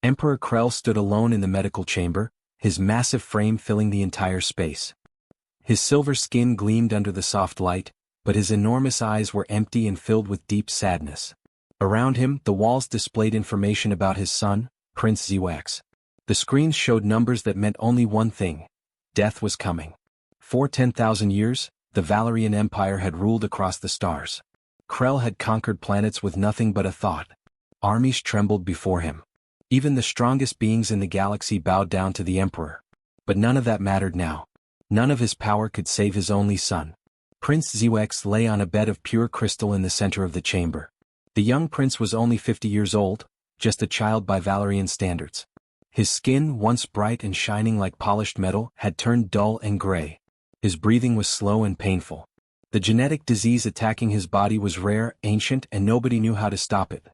Emperor Krell stood alone in the medical chamber, his massive frame filling the entire space. His silver skin gleamed under the soft light, but his enormous eyes were empty and filled with deep sadness. Around him, the walls displayed information about his son, Prince HFY. The screens showed numbers that meant only one thing: death was coming. For 10,000 years, the Valerian Empire had ruled across the stars. Krell had conquered planets with nothing but a thought. Armies trembled before him. Even the strongest beings in the galaxy bowed down to the Emperor. But none of that mattered now. None of his power could save his only son. Prince HFY lay on a bed of pure crystal in the center of the chamber. The young prince was only 50 years old, just a child by Valerian standards. His skin, once bright and shining like polished metal, had turned dull and gray. His breathing was slow and painful. The genetic disease attacking his body was rare, ancient, and nobody knew how to stop it.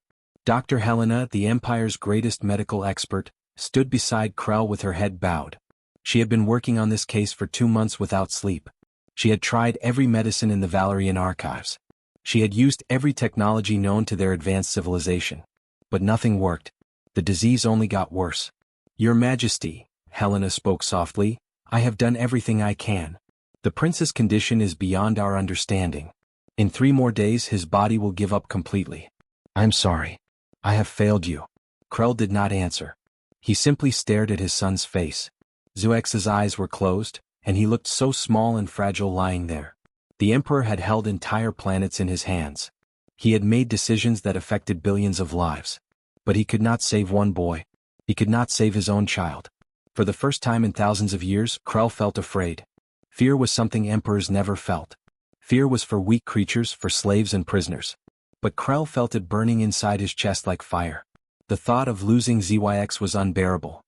Dr. Helena, the Empire's greatest medical expert, stood beside Krell with her head bowed. She had been working on this case for 2 months without sleep. She had tried every medicine in the Valerian archives. She had used every technology known to their advanced civilization. But nothing worked. The disease only got worse. "Your Majesty," Helena spoke softly, "I have done everything I can. The prince's condition is beyond our understanding. In 3 more days his body will give up completely. I'm sorry. I have failed you." Krell did not answer. He simply stared at his son's face. HFY's eyes were closed, and he looked so small and fragile lying there. The Emperor had held entire planets in his hands. He had made decisions that affected billions of lives. But he could not save one boy. He could not save his own child. For the first time in thousands of years, Krell felt afraid. Fear was something emperors never felt. Fear was for weak creatures, for slaves and prisoners. But Krell felt it burning inside his chest like fire. The thought of losing HFY was unbearable.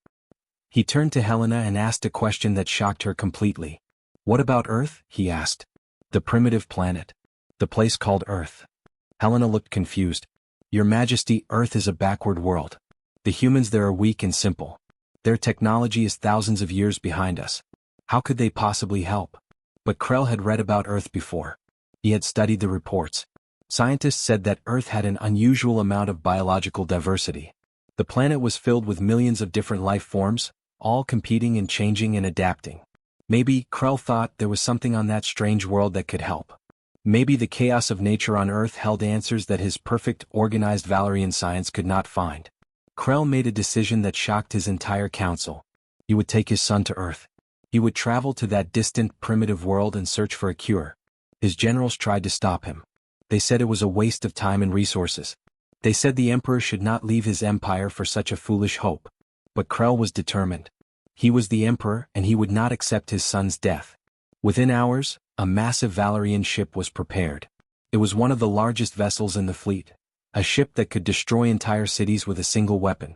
He turned to Helena and asked a question that shocked her completely. "What about Earth?" he asked. "The primitive planet. The place called Earth." Helena looked confused. "Your Majesty, Earth is a backward world. The humans there are weak and simple. Their technology is thousands of years behind us. How could they possibly help?" But Krell had read about Earth before. He had studied the reports. Scientists said that Earth had an unusual amount of biological diversity. The planet was filled with millions of different life forms, all competing and changing and adapting. Maybe, Krell thought, there was something on that strange world that could help. Maybe the chaos of nature on Earth held answers that his perfect, organized Valerian science could not find. Krell made a decision that shocked his entire council. He would take his son to Earth. He would travel to that distant, primitive world and search for a cure. His generals tried to stop him. They said it was a waste of time and resources. They said the Emperor should not leave his empire for such a foolish hope. But Krell was determined. He was the Emperor, and he would not accept his son's death. Within hours, a massive Valerian ship was prepared. It was one of the largest vessels in the fleet. A ship that could destroy entire cities with a single weapon.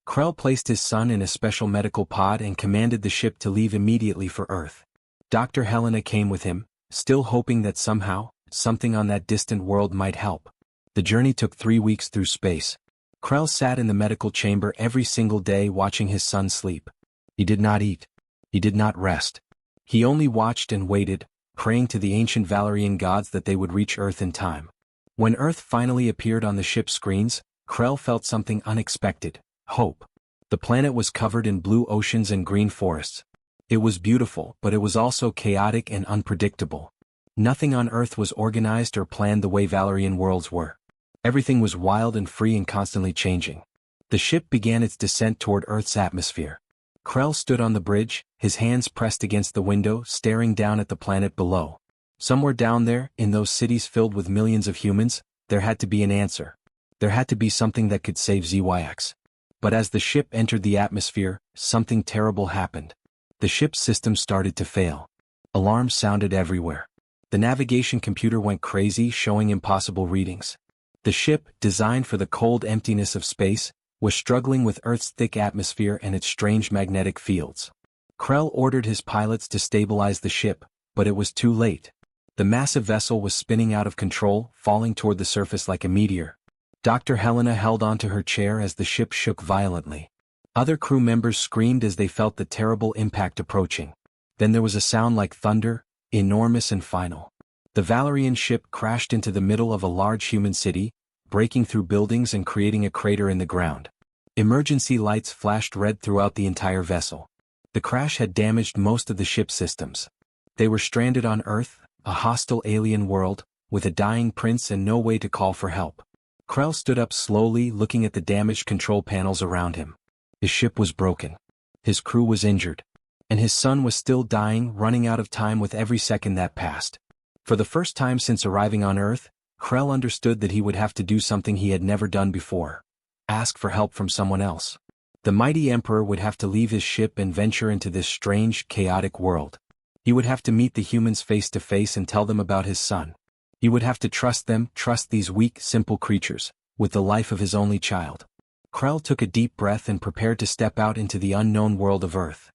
Krell placed his son in a special medical pod and commanded the ship to leave immediately for Earth. Dr. Helena came with him, still hoping that somehow, something on that distant world might help. The journey took 3 weeks through space. Krell sat in the medical chamber every single day watching his son sleep. He did not eat. He did not rest. He only watched and waited, praying to the ancient Valerian gods that they would reach Earth in time. When Earth finally appeared on the ship's screens, Krell felt something unexpected: hope. The planet was covered in blue oceans and green forests. It was beautiful, but it was also chaotic and unpredictable. Nothing on Earth was organized or planned the way Valerian worlds were. Everything was wild and free and constantly changing. The ship began its descent toward Earth's atmosphere. Krell stood on the bridge, his hands pressed against the window, staring down at the planet below. Somewhere down there, in those cities filled with millions of humans, there had to be an answer. There had to be something that could save HFY. But as the ship entered the atmosphere, something terrible happened. The ship's system started to fail. Alarms sounded everywhere. The navigation computer went crazy, showing impossible readings. The ship, designed for the cold emptiness of space, was struggling with Earth's thick atmosphere and its strange magnetic fields. Krell ordered his pilots to stabilize the ship, but it was too late. The massive vessel was spinning out of control, falling toward the surface like a meteor. Dr. Helena held onto her chair as the ship shook violently. Other crew members screamed as they felt the terrible impact approaching. Then there was a sound like thunder, enormous and final. The Valerian ship crashed into the middle of a large human city, breaking through buildings and creating a crater in the ground. Emergency lights flashed red throughout the entire vessel. The crash had damaged most of the ship's systems. They were stranded on Earth, a hostile alien world, with a dying prince and no way to call for help. Krell stood up slowly, looking at the damaged control panels around him. His ship was broken. His crew was injured. And his son was still dying, running out of time with every second that passed. For the first time since arriving on Earth, Krell understood that he would have to do something he had never done before. Ask for help from someone else. The mighty Emperor would have to leave his ship and venture into this strange, chaotic world. He would have to meet the humans face to face and tell them about his son. He would have to trust them, trust these weak, simple creatures, with the life of his only child. Krell took a deep breath and prepared to step out into the unknown world of Earth.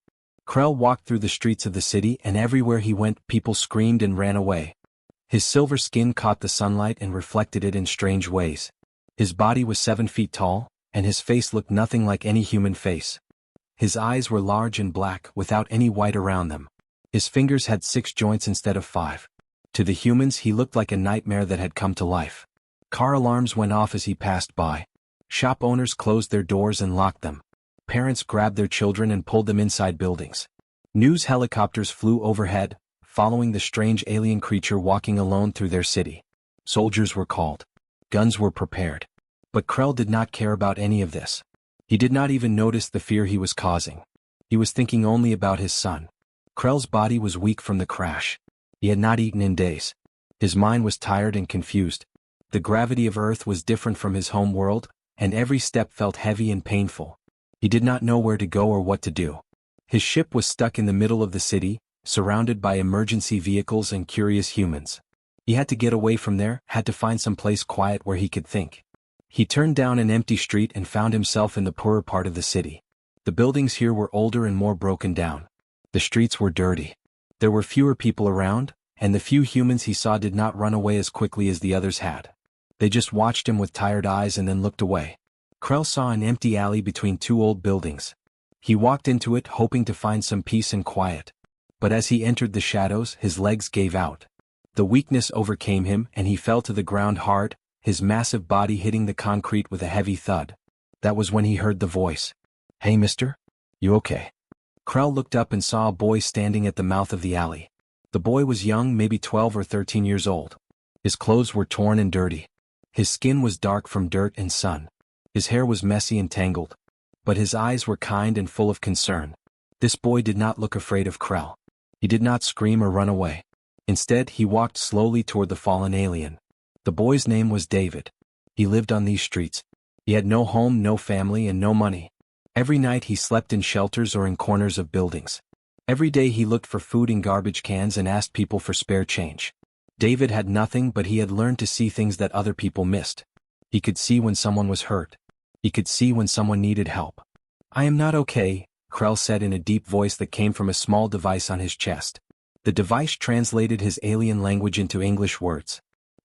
Krell walked through the streets of the city, and everywhere he went, people screamed and ran away. His silver skin caught the sunlight and reflected it in strange ways. His body was 7 feet tall, and his face looked nothing like any human face. His eyes were large and black, without any white around them. His fingers had 6 joints instead of 5. To the humans, he looked like a nightmare that had come to life. Car alarms went off as he passed by. Shop owners closed their doors and locked them. Parents grabbed their children and pulled them inside buildings. News helicopters flew overhead, following the strange alien creature walking alone through their city. Soldiers were called. Guns were prepared. But Krell did not care about any of this. He did not even notice the fear he was causing. He was thinking only about his son. Krell's body was weak from the crash. He had not eaten in days. His mind was tired and confused. The gravity of Earth was different from his home world, and every step felt heavy and painful. He did not know where to go or what to do. His ship was stuck in the middle of the city, surrounded by emergency vehicles and curious humans. He had to get away from there, had to find some place quiet where he could think. He turned down an empty street and found himself in the poorer part of the city. The buildings here were older and more broken down. The streets were dirty. There were fewer people around, and the few humans he saw did not run away as quickly as the others had. They just watched him with tired eyes and then looked away. Krell saw an empty alley between 2 old buildings. He walked into it hoping to find some peace and quiet. But as he entered the shadows, his legs gave out. The weakness overcame him and he fell to the ground hard, his massive body hitting the concrete with a heavy thud. That was when he heard the voice. "Hey mister? You okay?" Krell looked up and saw a boy standing at the mouth of the alley. The boy was young, maybe 12 or 13 years old. His clothes were torn and dirty. His skin was dark from dirt and sun. His hair was messy and tangled. But his eyes were kind and full of concern. This boy did not look afraid of Krell. He did not scream or run away. Instead, he walked slowly toward the fallen alien. The boy's name was David. He lived on these streets. He had no home, no family, and no money. Every night he slept in shelters or in corners of buildings. Every day he looked for food in garbage cans and asked people for spare change. David had nothing, but he had learned to see things that other people missed. He could see when someone was hurt. He could see when someone needed help. "I am not okay," Krell said in a deep voice that came from a small device on his chest. The device translated his alien language into English words.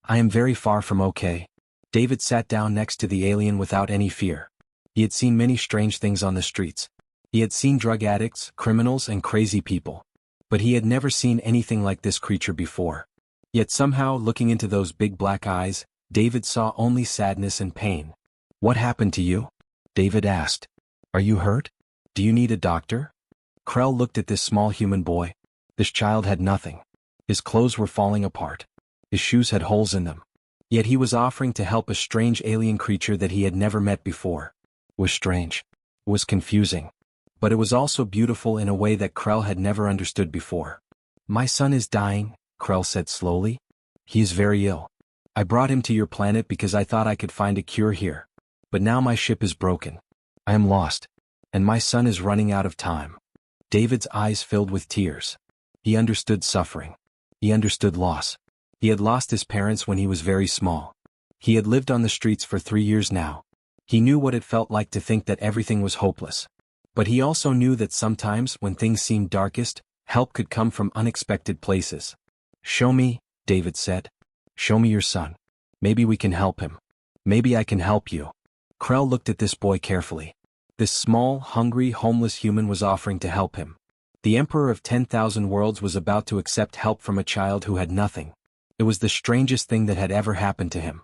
"I am very far from okay." David sat down next to the alien without any fear. He had seen many strange things on the streets. He had seen drug addicts, criminals, and crazy people. But he had never seen anything like this creature before. Yet somehow, looking into those big black eyes, David saw only sadness and pain. "What happened to you?" David asked. "Are you hurt? Do you need a doctor?" Krell looked at this small human boy. This child had nothing. His clothes were falling apart. His shoes had holes in them. Yet he was offering to help a strange alien creature that he had never met before. It was strange. It was confusing. But it was also beautiful in a way that Krell had never understood before. "My son is dying," Krell said slowly. "He is very ill. I brought him to your planet because I thought I could find a cure here. But now my ship is broken. I am lost. And my son is running out of time." David's eyes filled with tears. He understood suffering. He understood loss. He had lost his parents when he was very small. He had lived on the streets for 3 years now. He knew what it felt like to think that everything was hopeless. But he also knew that sometimes, when things seemed darkest, help could come from unexpected places. "Show me," David said. "Show me your son. Maybe we can help him. Maybe I can help you." Krell looked at this boy carefully. This small, hungry, homeless human was offering to help him. The Emperor of 10,000 Worlds was about to accept help from a child who had nothing. It was the strangest thing that had ever happened to him.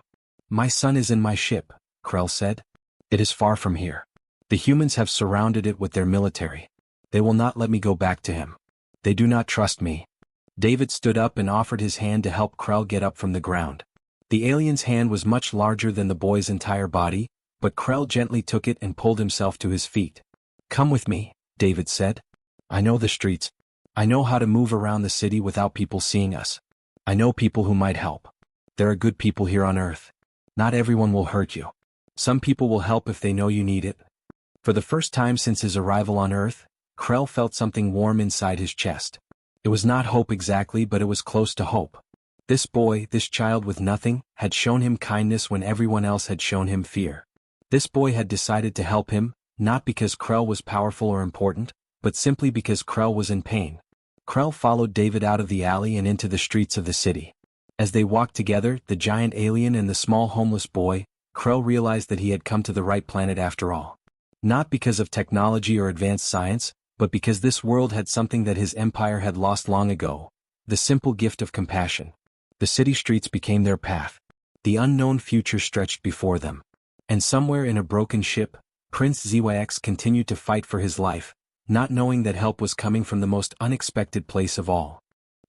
"My son is in my ship," Krell said. "It is far from here." The humans have surrounded it with their military. They will not let me go back to him. They do not trust me. David stood up and offered his hand to help Krell get up from the ground. The alien's hand was much larger than the boy's entire body, but Krell gently took it and pulled himself to his feet. Come with me, David said. I know the streets. I know how to move around the city without people seeing us. I know people who might help. There are good people here on Earth. Not everyone will hurt you. Some people will help if they know you need it. For the first time since his arrival on Earth, Krell felt something warm inside his chest. It was not hope exactly, but it was close to hope. This boy, this child with nothing, had shown him kindness when everyone else had shown him fear. This boy had decided to help him, not because Krell was powerful or important, but simply because Krell was in pain. Krell followed David out of the alley and into the streets of the city. As they walked together, the giant alien and the small homeless boy, Krell realized that he had come to the right planet after all. Not because of technology or advanced science, but because this world had something that his empire had lost long ago: the simple gift of compassion. The city streets became their path. The unknown future stretched before them. And somewhere in a broken ship, Prince ZYX continued to fight for his life, not knowing that help was coming from the most unexpected place of all.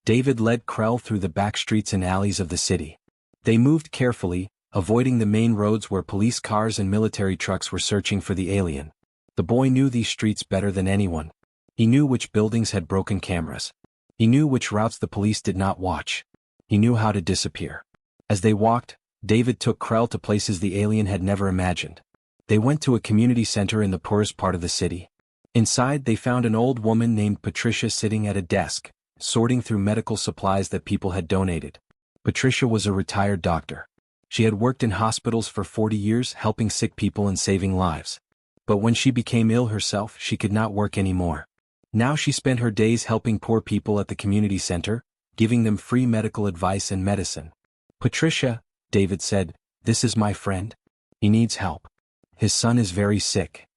David led Krell through the back streets and alleys of the city. They moved carefully, avoiding the main roads where police cars and military trucks were searching for the alien. The boy knew these streets better than anyone. He knew which buildings had broken cameras. He knew which routes the police did not watch. He knew how to disappear. As they walked, David took Krell to places the alien had never imagined. They went to a community center in the poorest part of the city. Inside, they found an old woman named Patricia sitting at a desk, sorting through medical supplies that people had donated. Patricia was a retired doctor. She had worked in hospitals for 40 years, helping sick people and saving lives. But when she became ill herself, she could not work anymore. Now she spent her days helping poor people at the community center, giving them free medical advice and medicine. Patricia, David said, this is my friend. He needs help. His son is very sick.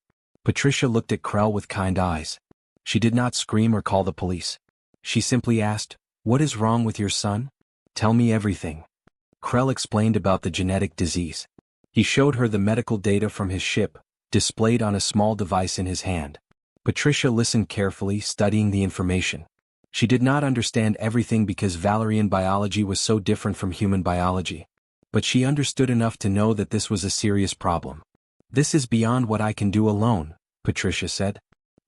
Patricia looked at Krell with kind eyes. She did not scream or call the police. She simply asked, what is wrong with your son? Tell me everything. Krell explained about the genetic disease. He showed her the medical data from his ship, displayed on a small device in his hand. Patricia listened carefully, studying the information. She did not understand everything because Valerian biology was so different from human biology. But she understood enough to know that this was a serious problem. This is beyond what I can do alone, Patricia said.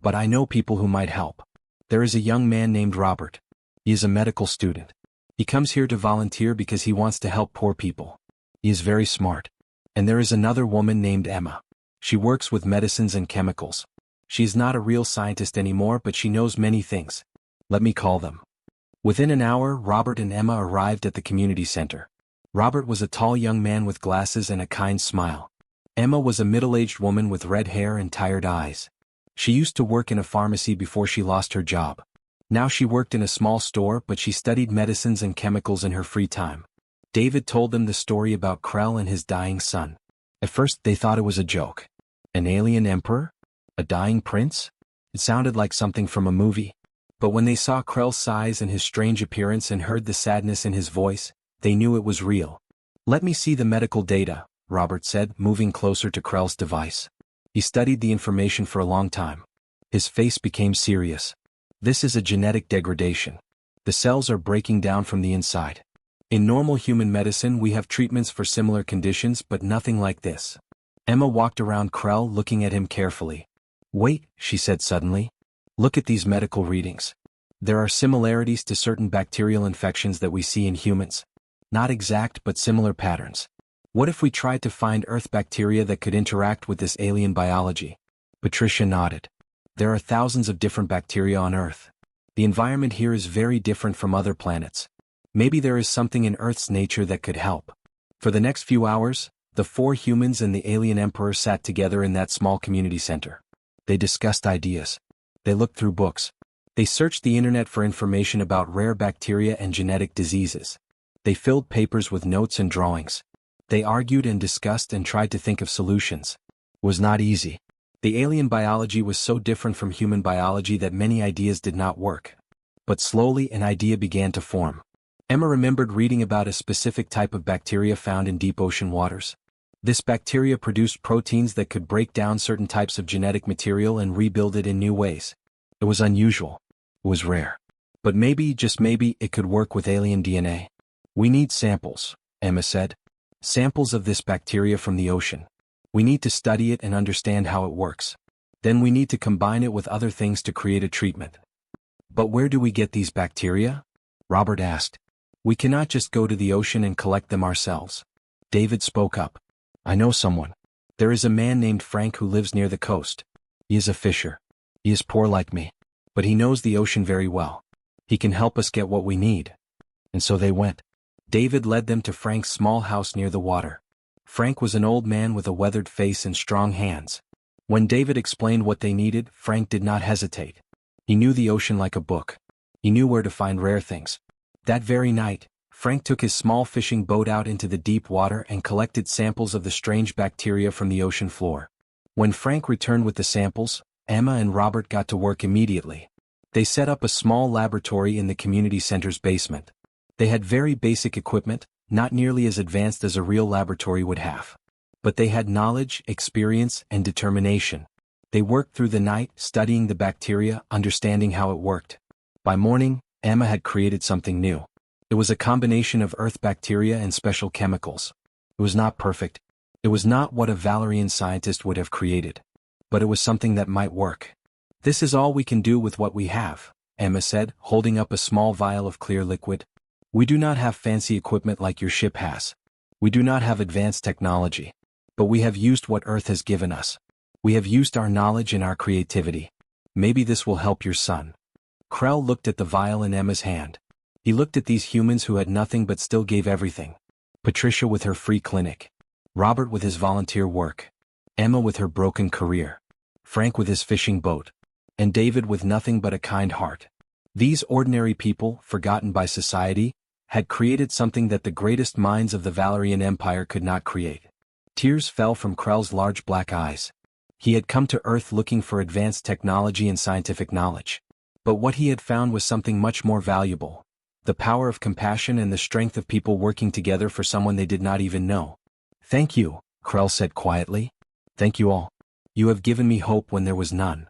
But I know people who might help. There is a young man named Robert. He is a medical student. He comes here to volunteer because he wants to help poor people. He is very smart. And there is another woman named Emma. She works with medicines and chemicals. She is not a real scientist anymore, but she knows many things. Let me call them. Within an hour, Robert and Emma arrived at the community center. Robert was a tall young man with glasses and a kind smile. Emma was a middle-aged woman with red hair and tired eyes. She used to work in a pharmacy before she lost her job. Now she worked in a small store, but she studied medicines and chemicals in her free time. David told them the story about Krell and his dying son. At first they thought it was a joke. An alien emperor? A dying prince? It sounded like something from a movie. But when they saw Krell's size and his strange appearance and heard the sadness in his voice, they knew it was real. Let me see the medical data, Robert said, moving closer to Krell's device. He studied the information for a long time. His face became serious. This is a genetic degradation. The cells are breaking down from the inside. In normal human medicine we have treatments for similar conditions, but nothing like this. Emma walked around Krell looking at him carefully. Wait, she said suddenly. Look at these medical readings. There are similarities to certain bacterial infections that we see in humans. Not exact, but similar patterns. What if we tried to find Earth bacteria that could interact with this alien biology? Patricia nodded. There are thousands of different bacteria on Earth. The environment here is very different from other planets. Maybe there is something in Earth's nature that could help. For the next few hours, the 4 humans and the alien emperor sat together in that small community center. They discussed ideas. They looked through books. They searched the internet for information about rare bacteria and genetic diseases. They filled papers with notes and drawings. They argued and discussed and tried to think of solutions. It was not easy. The alien biology was so different from human biology that many ideas did not work. But slowly an idea began to form. Emma remembered reading about a specific type of bacteria found in deep ocean waters. This bacteria produced proteins that could break down certain types of genetic material and rebuild it in new ways. It was unusual. It was rare. But maybe, just maybe, it could work with alien DNA. We need samples, Emma said. Samples of this bacteria from the ocean. We need to study it and understand how it works. Then we need to combine it with other things to create a treatment. But where do we get these bacteria? Robert asked. We cannot just go to the ocean and collect them ourselves. David spoke up. I know someone. There is a man named Frank who lives near the coast. He is a fisher. He is poor like me. But he knows the ocean very well. He can help us get what we need. And so they went. David led them to Frank's small house near the water. Frank was an old man with a weathered face and strong hands. When David explained what they needed, Frank did not hesitate. He knew the ocean like a book. He knew where to find rare things. That very night, Frank took his small fishing boat out into the deep water and collected samples of the strange bacteria from the ocean floor. When Frank returned with the samples, Emma and Robert got to work immediately. They set up a small laboratory in the community center's basement. They had very basic equipment, not nearly as advanced as a real laboratory would have. But they had knowledge, experience, and determination. They worked through the night, studying the bacteria, understanding how it worked. By morning, Emma had created something new. It was a combination of earth bacteria and special chemicals. It was not perfect. It was not what a Valerian scientist would have created. But it was something that might work. This is all we can do with what we have, Emma said, holding up a small vial of clear liquid. We do not have fancy equipment like your ship has. We do not have advanced technology. But we have used what Earth has given us. We have used our knowledge and our creativity. Maybe this will help your son. Krell looked at the vial in Emma's hand. He looked at these humans who had nothing but still gave everything. Patricia with her free clinic. Robert with his volunteer work. Emma with her broken career. Frank with his fishing boat. And David with nothing but a kind heart. These ordinary people, forgotten by society, had created something that the greatest minds of the Valerian Empire could not create. Tears fell from Krell's large black eyes. He had come to Earth looking for advanced technology and scientific knowledge. But what he had found was something much more valuable. The power of compassion and the strength of people working together for someone they did not even know. Thank you, Krell said quietly. Thank you all. You have given me hope when there was none.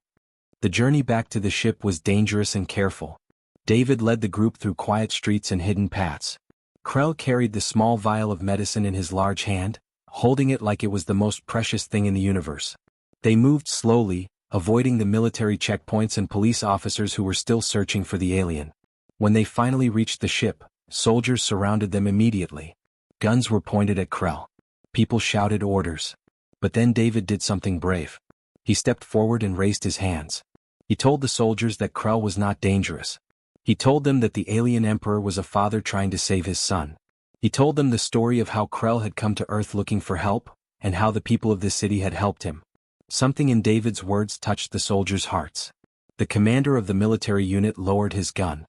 The journey back to the ship was dangerous and careful. David led the group through quiet streets and hidden paths. Krell carried the small vial of medicine in his large hand, holding it like it was the most precious thing in the universe. They moved slowly, avoiding the military checkpoints and police officers who were still searching for the alien. When they finally reached the ship, soldiers surrounded them immediately. Guns were pointed at Krell. People shouted orders. But then David did something brave. He stepped forward and raised his hands. He told the soldiers that Krell was not dangerous. He told them that the alien emperor was a father trying to save his son. He told them the story of how Krell had come to Earth looking for help, and how the people of the city had helped him. Something in David's words touched the soldiers' hearts. The commander of the military unit lowered his gun.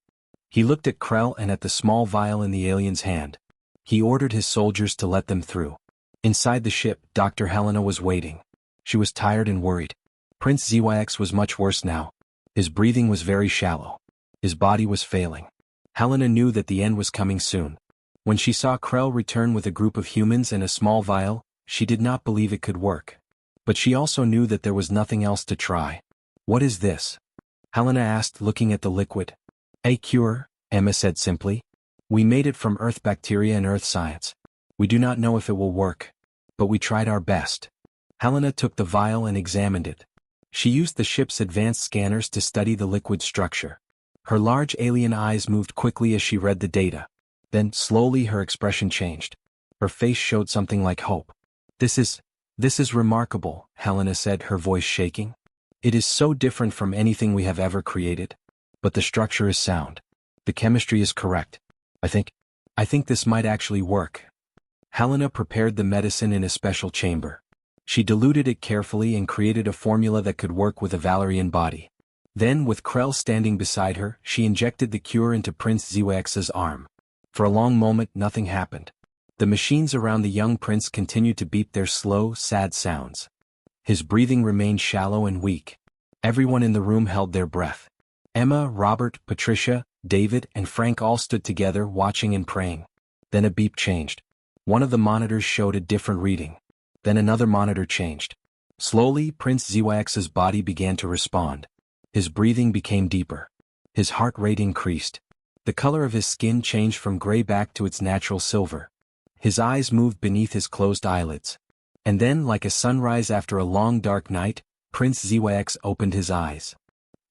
He looked at Krell and at the small vial in the alien's hand. He ordered his soldiers to let them through. Inside the ship, Dr. Helena was waiting. She was tired and worried. Prince ZYX was much worse now. His breathing was very shallow. His body was failing. Helena knew that the end was coming soon. When she saw Krell return with a group of humans and a small vial, she did not believe it could work. But she also knew that there was nothing else to try. What is this? Helena asked, looking at the liquid. A cure, Emma said simply. We made it from Earth bacteria and Earth science. We do not know if it will work. But we tried our best. Helena took the vial and examined it. She used the ship's advanced scanners to study the liquid structure. Her large alien eyes moved quickly as she read the data. Then, slowly, her expression changed. Her face showed something like hope. This is remarkable, Helena said, her voice shaking. It is so different from anything we have ever created. But the structure is sound. The chemistry is correct. I think this might actually work. Helena prepared the medicine in a special chamber. She diluted it carefully and created a formula that could work with a Valerian body. Then, with Krell standing beside her, she injected the cure into Prince ZYX's arm. For a long moment, nothing happened. The machines around the young prince continued to beep their slow, sad sounds. His breathing remained shallow and weak. Everyone in the room held their breath. Emma, Robert, Patricia, David, and Frank all stood together, watching and praying. Then a beep changed. One of the monitors showed a different reading. Then another monitor changed. Slowly, Prince ZYX's body began to respond. His breathing became deeper. His heart rate increased. The color of his skin changed from gray back to its natural silver. His eyes moved beneath his closed eyelids. And then, like a sunrise after a long dark night, Prince ZYX opened his eyes.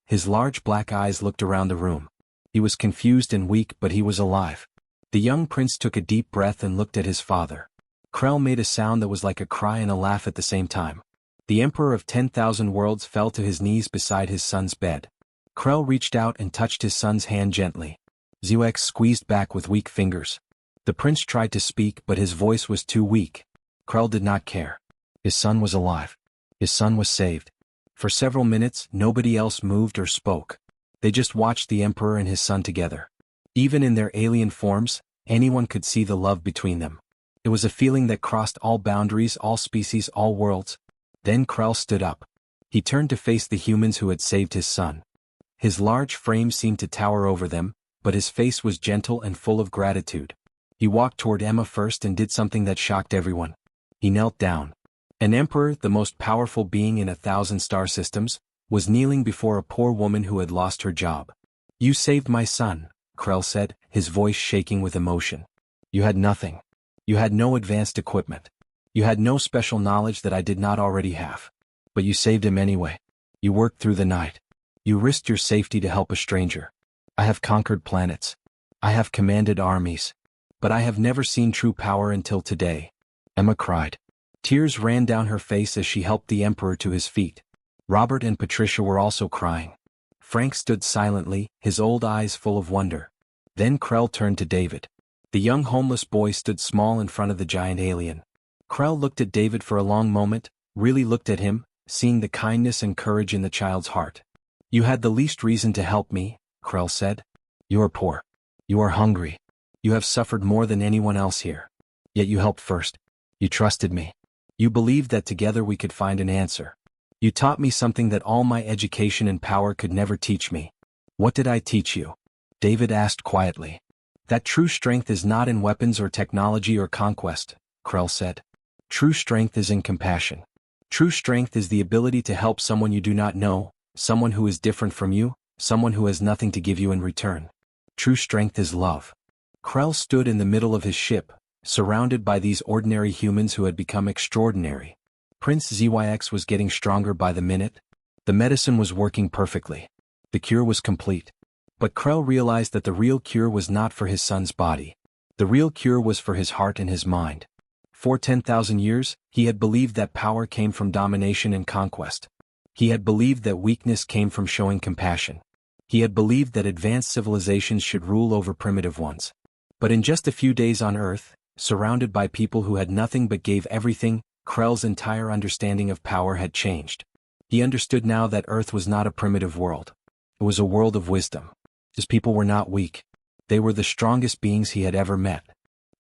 His large black eyes looked around the room. He was confused and weak, but he was alive. The young prince took a deep breath and looked at his father. Krell made a sound that was like a cry and a laugh at the same time. The Emperor of 10,000 Worlds fell to his knees beside his son's bed. Krell reached out and touched his son's hand gently. ZYX squeezed back with weak fingers. The prince tried to speak, but his voice was too weak. Krell did not care. His son was alive. His son was saved. For several minutes, nobody else moved or spoke. They just watched the Emperor and his son together. Even in their alien forms, anyone could see the love between them. It was a feeling that crossed all boundaries, all species, all worlds. Then Krell stood up. He turned to face the humans who had saved his son. His large frame seemed to tower over them, but his face was gentle and full of gratitude. He walked toward Emma first and did something that shocked everyone. He knelt down. An emperor, the most powerful being in 1,000 star systems, was kneeling before a poor woman who had lost her job. "You saved my son," Krell said, his voice shaking with emotion. "You had nothing. You had no advanced equipment. You had no special knowledge that I did not already have. But you saved him anyway. You worked through the night. You risked your safety to help a stranger. I have conquered planets. I have commanded armies. But I have never seen true power until today." Emma cried. Tears ran down her face as she helped the Emperor to his feet. Robert and Patricia were also crying. Frank stood silently, his old eyes full of wonder. Then Krell turned to David. The young homeless boy stood small in front of the giant alien. Krell looked at David for a long moment, really looked at him, seeing the kindness and courage in the child's heart. "You had the least reason to help me," Krell said. "You are poor. You are hungry. You have suffered more than anyone else here. Yet you helped first. You trusted me. You believed that together we could find an answer. You taught me something that all my education and power could never teach me." "What did I teach you?" David asked quietly. "That true strength is not in weapons or technology or conquest," Krell said. "True strength is in compassion. True strength is the ability to help someone you do not know, someone who is different from you, someone who has nothing to give you in return. True strength is love." Krell stood in the middle of his ship, surrounded by these ordinary humans who had become extraordinary. Prince ZYX was getting stronger by the minute. The medicine was working perfectly. The cure was complete. But Krell realized that the real cure was not for his son's body. The real cure was for his heart and his mind. For 10,000 years, he had believed that power came from domination and conquest. He had believed that weakness came from showing compassion. He had believed that advanced civilizations should rule over primitive ones. But in just a few days on Earth, surrounded by people who had nothing but gave everything, Krell's entire understanding of power had changed. He understood now that Earth was not a primitive world. It was a world of wisdom. His people were not weak. They were the strongest beings he had ever met.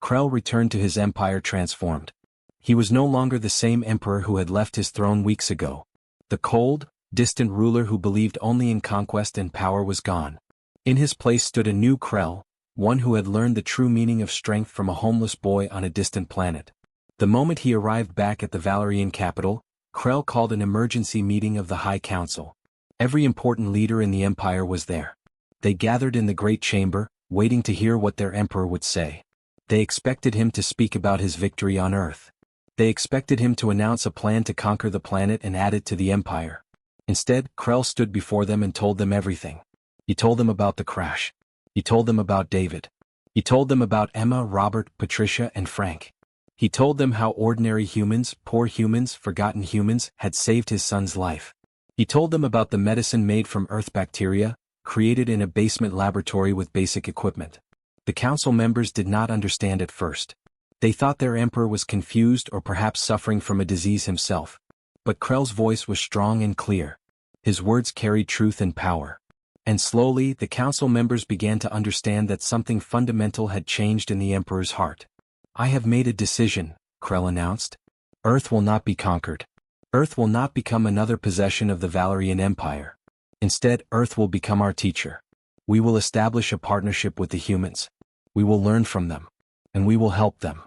Krell returned to his empire transformed. He was no longer the same emperor who had left his throne weeks ago. The cold, distant ruler who believed only in conquest and power was gone. In his place stood a new Krell, one who had learned the true meaning of strength from a homeless boy on a distant planet. The moment he arrived back at the Valerian capital, Krell called an emergency meeting of the High Council. Every important leader in the empire was there. They gathered in the Great Chamber, waiting to hear what their emperor would say. They expected him to speak about his victory on Earth. They expected him to announce a plan to conquer the planet and add it to the empire. Instead, Krell stood before them and told them everything. He told them about the crash. He told them about David. He told them about Emma, Robert, Patricia, and Frank. He told them how ordinary humans, poor humans, forgotten humans, had saved his son's life. He told them about the medicine made from Earth bacteria, created in a basement laboratory with basic equipment. The council members did not understand at first. They thought their emperor was confused or perhaps suffering from a disease himself. But Krell's voice was strong and clear. His words carried truth and power. And slowly, the council members began to understand that something fundamental had changed in the emperor's heart. "I have made a decision," Krell announced. "Earth will not be conquered. Earth will not become another possession of the Valerian Empire. Instead, Earth will become our teacher. We will establish a partnership with the humans. We will learn from them. And we will help them."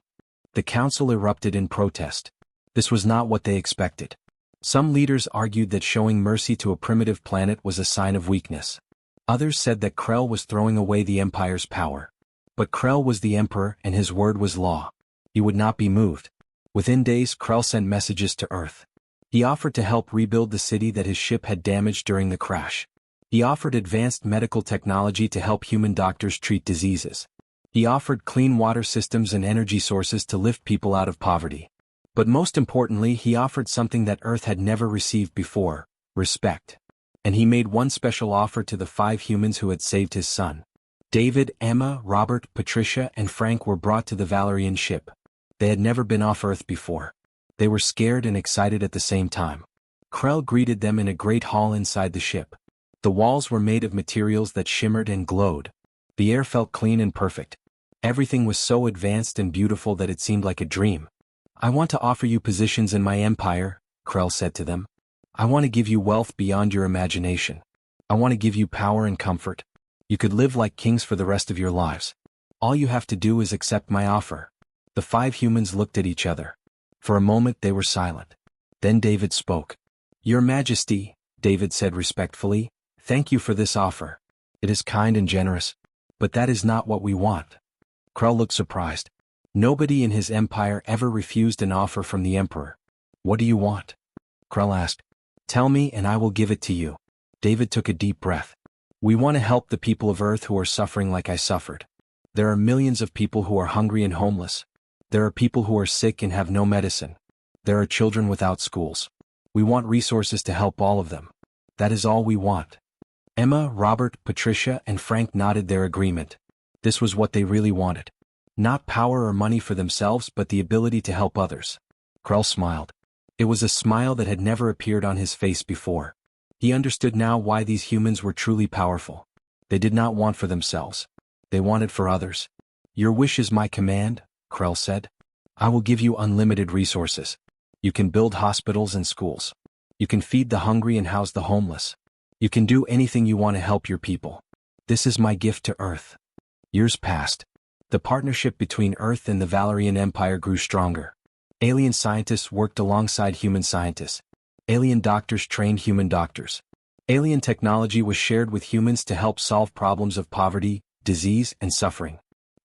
The council erupted in protest. This was not what they expected. Some leaders argued that showing mercy to a primitive planet was a sign of weakness. Others said that Krell was throwing away the Empire's power. But Krell was the Emperor and his word was law. He would not be moved. Within days, Krell sent messages to Earth. He offered to help rebuild the city that his ship had damaged during the crash. He offered advanced medical technology to help human doctors treat diseases. He offered clean water systems and energy sources to lift people out of poverty. But most importantly, he offered something that Earth had never received before: respect. And he made one special offer to the 5 humans who had saved his son. David, Emma, Robert, Patricia, and Frank were brought to the Valerian ship. They had never been off Earth before. They were scared and excited at the same time. Krell greeted them in a great hall inside the ship. The walls were made of materials that shimmered and glowed. The air felt clean and perfect. Everything was so advanced and beautiful that it seemed like a dream. "I want to offer you positions in my empire," Krell said to them. "I want to give you wealth beyond your imagination. I want to give you power and comfort. You could live like kings for the rest of your lives. All you have to do is accept my offer." The 5 humans looked at each other. For a moment they were silent. Then David spoke. "Your Majesty," David said respectfully, "thank you for this offer. It is kind and generous. But that is not what we want." Krell looked surprised. Nobody in his empire ever refused an offer from the Emperor. "What do you want?" Krell asked. "Tell me and I will give it to you." David took a deep breath. "We want to help the people of Earth who are suffering like I suffered. There are millions of people who are hungry and homeless. There are people who are sick and have no medicine. There are children without schools. We want resources to help all of them. That is all we want." Emma, Robert, Patricia, and Frank nodded their agreement. This was what they really wanted. Not power or money for themselves, but the ability to help others. Krell smiled. It was a smile that had never appeared on his face before. He understood now why these humans were truly powerful. They did not want for themselves. They wanted for others. "Your wish is my command," Krell said. "I will give you unlimited resources. You can build hospitals and schools. You can feed the hungry and house the homeless. You can do anything you want to help your people. This is my gift to Earth." Years passed. The partnership between Earth and the Valerian Empire grew stronger. Alien scientists worked alongside human scientists. Alien doctors trained human doctors. Alien technology was shared with humans to help solve problems of poverty, disease, and suffering.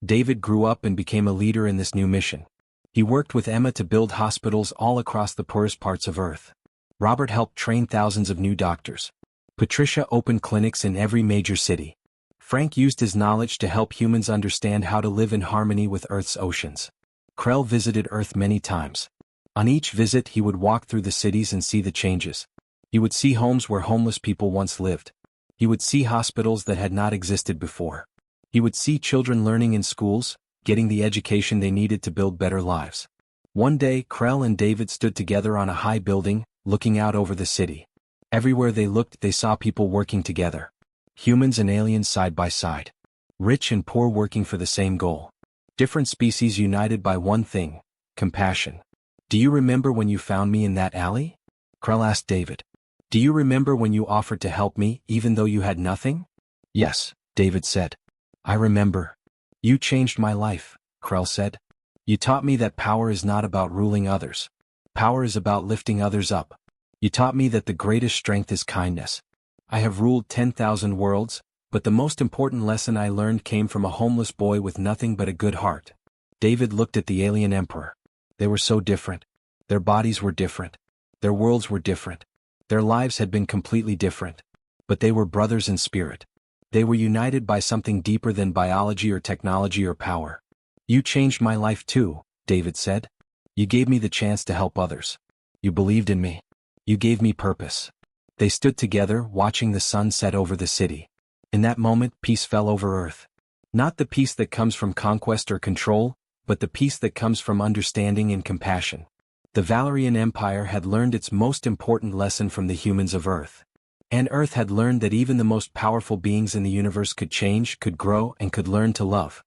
David grew up and became a leader in this new mission. He worked with Emma to build hospitals all across the poorest parts of Earth. Robert helped train thousands of new doctors. Patricia opened clinics in every major city. Frank used his knowledge to help humans understand how to live in harmony with Earth's oceans. Krell visited Earth many times. On each visit he would walk through the cities and see the changes. He would see homes where homeless people once lived. He would see hospitals that had not existed before. He would see children learning in schools, getting the education they needed to build better lives. One day, Krell and David stood together on a high building, looking out over the city. Everywhere they looked, they saw people working together. Humans and aliens side by side. Rich and poor working for the same goal. Different species united by one thing: compassion. "Do you remember when you found me in that alley?" Krell asked David. "Do you remember when you offered to help me, even though you had nothing?" "Yes," David said. "I remember. You changed my life," Krell said. "You taught me that power is not about ruling others. Power is about lifting others up. You taught me that the greatest strength is kindness. I have ruled 10,000 worlds, but the most important lesson I learned came from a homeless boy with nothing but a good heart." David looked at the alien emperor. They were so different. Their bodies were different. Their worlds were different. Their lives had been completely different. But they were brothers in spirit. They were united by something deeper than biology or technology or power. "You changed my life too," David said. "You gave me the chance to help others. You believed in me. You gave me purpose." They stood together, watching the sun set over the city. In that moment, peace fell over Earth. Not the peace that comes from conquest or control, but the peace that comes from understanding and compassion. The Valerian Empire had learned its most important lesson from the humans of Earth. And Earth had learned that even the most powerful beings in the universe could change, could grow, and could learn to love.